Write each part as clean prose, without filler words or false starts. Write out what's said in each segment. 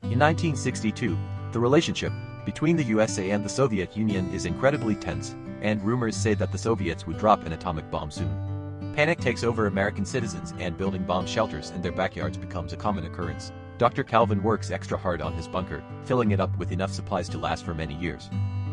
In 1962, the relationship between the USA and the Soviet Union is incredibly tense, and rumors say that the Soviets would drop an atomic bomb soon. Panic takes over American citizens, and building bomb shelters in their backyards becomes a common occurrence. Dr. Kavin works extra hard on his bunker, filling it up with enough supplies to last for many years.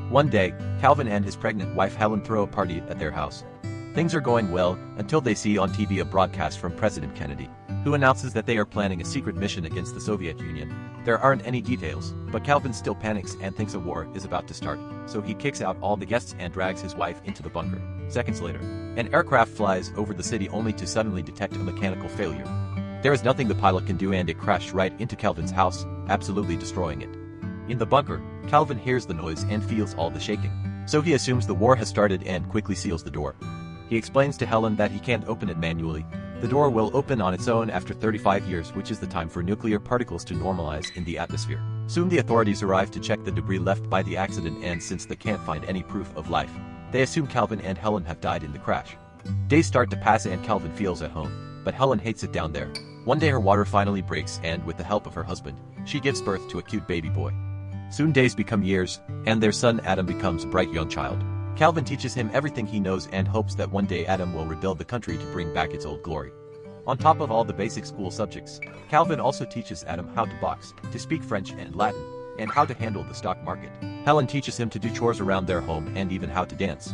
One day, Kavin and his pregnant wife Helen throw a party at their house. Things are going well until they see on TV a broadcast from President Kennedy, who announces that they are planning a secret mission against the Soviet Union. There aren't any details, but Kavin still panics and thinks a war is about to start, so he kicks out all the guests and drags his wife into the bunker. Seconds later, an aircraft flies over the city only to suddenly detect a mechanical failure. There is nothing the pilot can do, and it crashed right into Kavin's house, absolutely destroying it. In the bunker, Kavin hears the noise and feels all the shaking, so he assumes the war has started and quickly seals the door. He explains to Helen that he can't open it manually. The door will open on its own after 35 years, which is the time for nuclear particles to normalize in the atmosphere. Soon the authorities arrive to check the debris left by the accident, and since they can't find any proof of life, they assume Kavin and Helen have died in the crash. Days start to pass and Kavin feels at home, but Helen hates it down there. One day her water finally breaks, and with the help of her husband, she gives birth to a cute baby boy. Soon days become years, and their son Adam becomes a bright young child. Kavin teaches him everything he knows and hopes that one day Adam will rebuild the country to bring back its old glory. On top of all the basic school subjects, Kavin also teaches Adam how to box, to speak French and Latin, and how to handle the stock market. Helen teaches him to do chores around their home and even how to dance.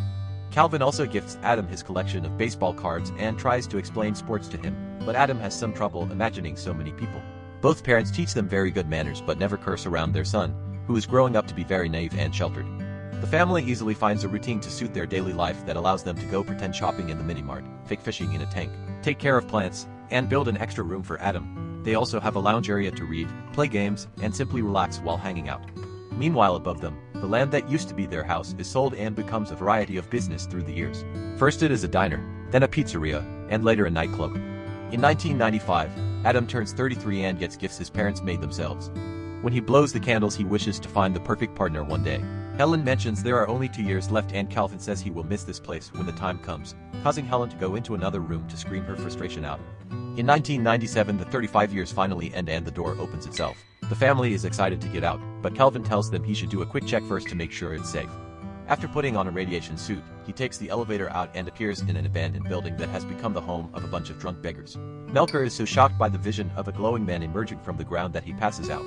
Kavin also gifts Adam his collection of baseball cards and tries to explain sports to him, but Adam has some trouble imagining so many people. Both parents teach them very good manners but never curse around their son, who is growing up to be very naive and sheltered. The family easily finds a routine to suit their daily life that allows them to go pretend shopping in the mini-mart, fake fishing in a tank, take care of plants, and build an extra room for Adam. They also have a lounge area to read, play games, and simply relax while hanging out. Meanwhile, above them, the land that used to be their house is sold and becomes a variety of business through the years. First it is a diner, then a pizzeria, and later a nightclub. In 1995, Adam turns 33 and gets gifts his parents made themselves. When he blows the candles, he wishes to find the perfect partner one day. Helen mentions there are only 2 years left, and Kavin says he will miss this place when the time comes, causing Helen to go into another room to scream her frustration out. In 1997, the 35 years finally end and the door opens itself. The family is excited to get out, but Kavin tells them he should do a quick check first to make sure it's safe. After putting on a radiation suit, he takes the elevator out and appears in an abandoned building that has become the home of a bunch of drunk beggars. Melker is so shocked by the vision of a glowing man emerging from the ground that he passes out.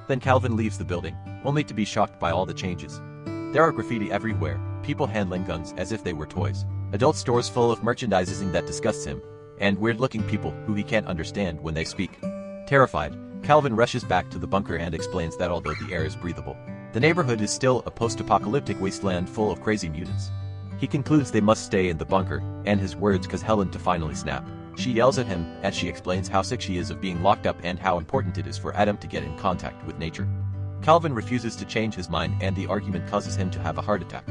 Then Kavin leaves the building, only to be shocked by all the changes. There are graffiti everywhere, people handling guns as if they were toys, adult stores full of merchandising that disgusts him, and weird-looking people who he can't understand when they speak. Terrified, Kavin rushes back to the bunker and explains that although the air is breathable, the neighborhood is still a post-apocalyptic wasteland full of crazy mutants. He concludes they must stay in the bunker, and his words cause Helen to finally snap. She yells at him as she explains how sick she is of being locked up and how important it is for Adam to get in contact with nature. Kavin refuses to change his mind, and the argument causes him to have a heart attack.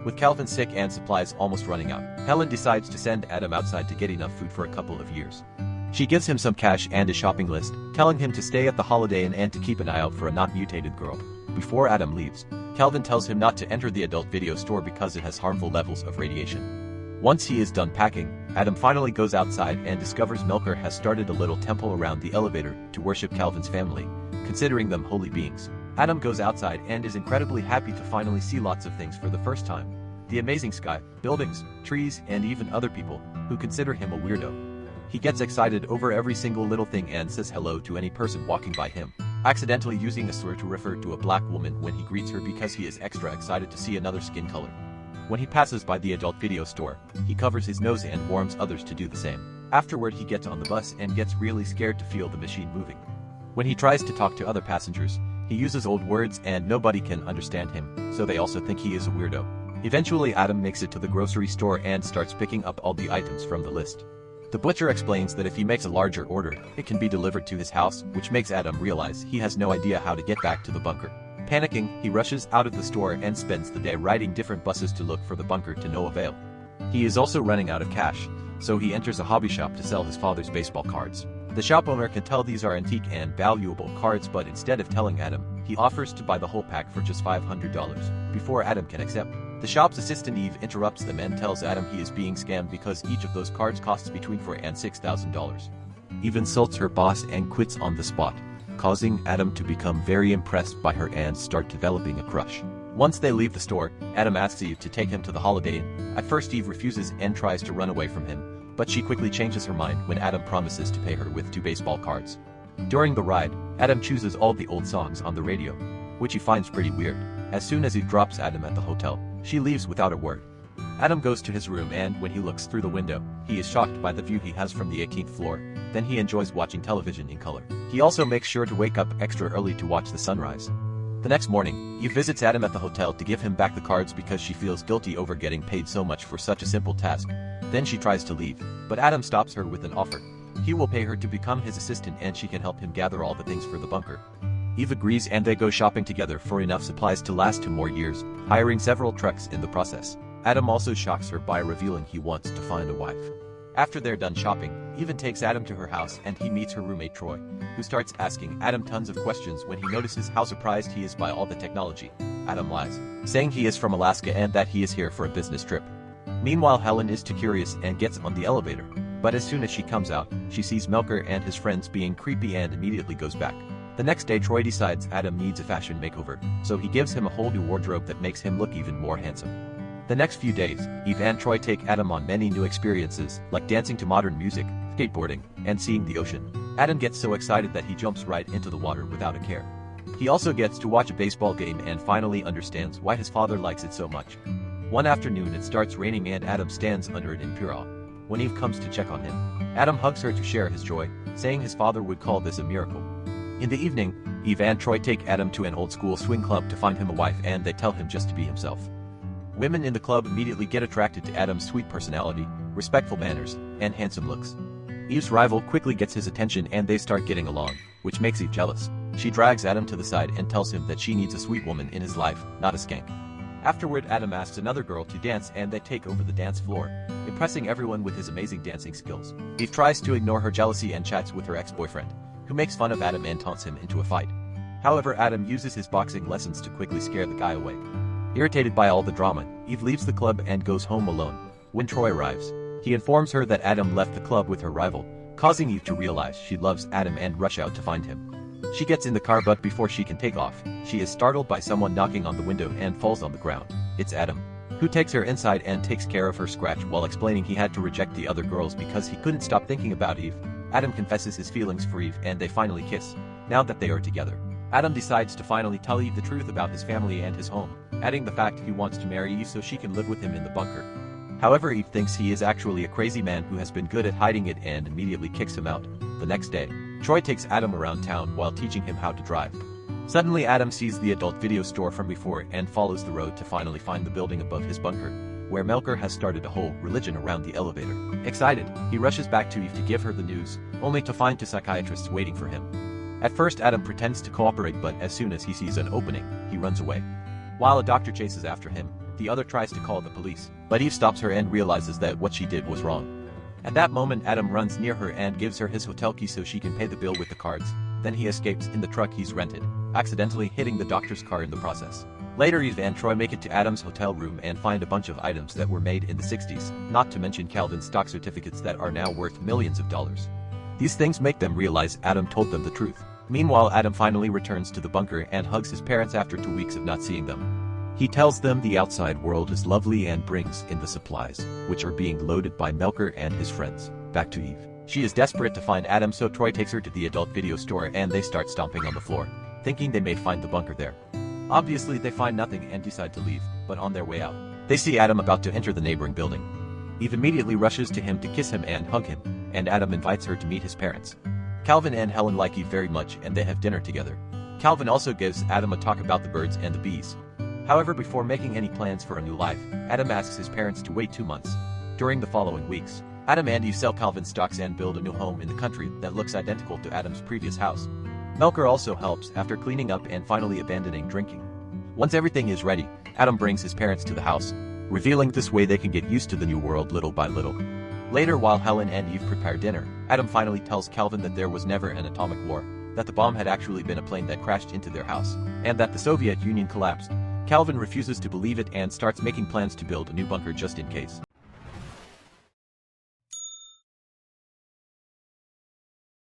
With Kavin sick and supplies almost running out, Helen decides to send Adam outside to get enough food for a couple of years. She gives him some cash and a shopping list, telling him to stay at the Holiday Inn and to keep an eye out for a not mutated girl. Before Adam leaves, Kavin tells him not to enter the adult video store because it has harmful levels of radiation. Once he is done packing, Adam finally goes outside and discovers Melker has started a little temple around the elevator to worship Kavin's family, considering them holy beings. Adam goes outside and is incredibly happy to finally see lots of things for the first time. The amazing sky, buildings, trees, and even other people, who consider him a weirdo. He gets excited over every single little thing and says hello to any person walking by him, accidentally using a slur to refer to a black woman when he greets her because he is extra excited to see another skin color. When he passes by the adult video store, he covers his nose and warns others to do the same. Afterward, he gets on the bus and gets really scared to feel the machine moving. When he tries to talk to other passengers, he uses old words and nobody can understand him, so they also think he is a weirdo. Eventually, Adam makes it to the grocery store and starts picking up all the items from the list. The butcher explains that if he makes a larger order, it can be delivered to his house, which makes Adam realize he has no idea how to get back to the bunker. Panicking, he rushes out of the store and spends the day riding different buses to look for the bunker to no avail. He is also running out of cash, so he enters a hobby shop to sell his father's baseball cards. The shop owner can tell these are antique and valuable cards, but instead of telling Adam, he offers to buy the whole pack for just $500. Before Adam can accept, the shop's assistant Eve interrupts them and tells Adam he is being scammed because each of those cards costs between $4,000 and $6,000. Eve insults her boss and quits on the spot. causing Adam to become very impressed by her and start developing a crush. Once they leave the store, Adam asks Eve to take him to the Holiday Inn. At first Eve refuses and tries to run away from him, but she quickly changes her mind when Adam promises to pay her with 2 baseball cards. During the ride, Adam chooses all the old songs on the radio, which he finds pretty weird. As soon as Eve drops Adam at the hotel, she leaves without a word. Adam goes to his room and when he looks through the window, he is shocked by the view he has from the 18th floor. Then he enjoys watching television in color. He also makes sure to wake up extra early to watch the sunrise. The next morning, Eve visits Adam at the hotel to give him back the cards because she feels guilty over getting paid so much for such a simple task. Then she tries to leave, but Adam stops her with an offer. He will pay her to become his assistant and she can help him gather all the things for the bunker. Eve agrees and they go shopping together for enough supplies to last 2 more years, hiring several trucks in the process. Adam also shocks her by revealing he wants to find a wife. After they're done shopping, Eve takes Adam to her house and he meets her roommate Troy, who starts asking Adam tons of questions when he notices how surprised he is by all the technology. Adam lies, saying he is from Alaska and that he is here for a business trip. Meanwhile, Helen is too curious and gets on the elevator, but as soon as she comes out, she sees Melker and his friends being creepy and immediately goes back. The next day Troy decides Adam needs a fashion makeover, so he gives him a whole new wardrobe that makes him look even more handsome. The next few days, Eve and Troy take Adam on many new experiences, like dancing to modern music, skateboarding, and seeing the ocean. Adam gets so excited that he jumps right into the water without a care. He also gets to watch a baseball game and finally understands why his father likes it so much. One afternoon it starts raining and Adam stands under it in pure awe. When Eve comes to check on him, Adam hugs her to share his joy, saying his father would call this a miracle. In the evening, Eve and Troy take Adam to an old school swing club to find him a wife and they tell him just to be himself. Women in the club immediately get attracted to Adam's sweet personality, respectful manners, and handsome looks. Eve's rival quickly gets his attention and they start getting along, which makes Eve jealous. She drags Adam to the side and tells him that she needs a sweet woman in his life, not a skank. Afterward, Adam asks another girl to dance and they take over the dance floor, impressing everyone with his amazing dancing skills. Eve tries to ignore her jealousy and chats with her ex-boyfriend, who makes fun of Adam and taunts him into a fight. However, Adam uses his boxing lessons to quickly scare the guy away. Irritated by all the drama, Eve leaves the club and goes home alone. When Troy arrives, he informs her that Adam left the club with her rival, causing Eve to realize she loves Adam and rush out to find him. She gets in the car but before she can take off, she is startled by someone knocking on the window and falls on the ground. It's Adam, who takes her inside and takes care of her scratch while explaining he had to reject the other girls because he couldn't stop thinking about Eve. Adam confesses his feelings for Eve and they finally kiss. Now that they are together, Adam decides to finally tell Eve the truth about his family and his home, adding the fact he wants to marry Eve so she can live with him in the bunker. However, Eve thinks he is actually a crazy man who has been good at hiding it and immediately kicks him out. The next day, Troy takes Adam around town while teaching him how to drive. Suddenly Adam sees the adult video store from before and follows the road to finally find the building above his bunker, where Melker has started a whole religion around the elevator. Excited, he rushes back to Eve to give her the news, only to find 2 psychiatrists waiting for him. At first Adam pretends to cooperate but as soon as he sees an opening, he runs away. While a doctor chases after him, the other tries to call the police, but Eve stops her and realizes that what she did was wrong. At that moment Adam runs near her and gives her his hotel key so she can pay the bill with the cards, then he escapes in the truck he's rented, accidentally hitting the doctor's car in the process. Later Eve and Troy make it to Adam's hotel room and find a bunch of items that were made in the 60s, not to mention Calvin's stock certificates that are now worth millions of dollars. These things make them realize Adam told them the truth. Meanwhile, Adam finally returns to the bunker and hugs his parents after 2 weeks of not seeing them. He tells them the outside world is lovely and brings in the supplies, which are being loaded by Melker and his friends. Back to Eve. She is desperate to find Adam so Troy takes her to the adult video store and they start stomping on the floor, thinking they may find the bunker there. Obviously they find nothing and decide to leave, but on their way out, they see Adam about to enter the neighboring building. Eve immediately rushes to him to kiss him and hug him, and Adam invites her to meet his parents. Kavin and Helen like Eve very much and they have dinner together. Kavin also gives Adam a talk about the birds and the bees. However, before making any plans for a new life, Adam asks his parents to wait 2 months. During the following weeks, Adam and Eve sell Calvin's stocks and build a new home in the country that looks identical to Adam's previous house. Melker also helps after cleaning up and finally abandoning drinking. Once everything is ready, Adam brings his parents to the house, revealing this way they can get used to the new world little by little. Later, while Helen and Eve prepare dinner, Adam finally tells Kavin that there was never an atomic war, that the bomb had actually been a plane that crashed into their house, and that the Soviet Union collapsed. Kavin refuses to believe it and starts making plans to build a new bunker just in case.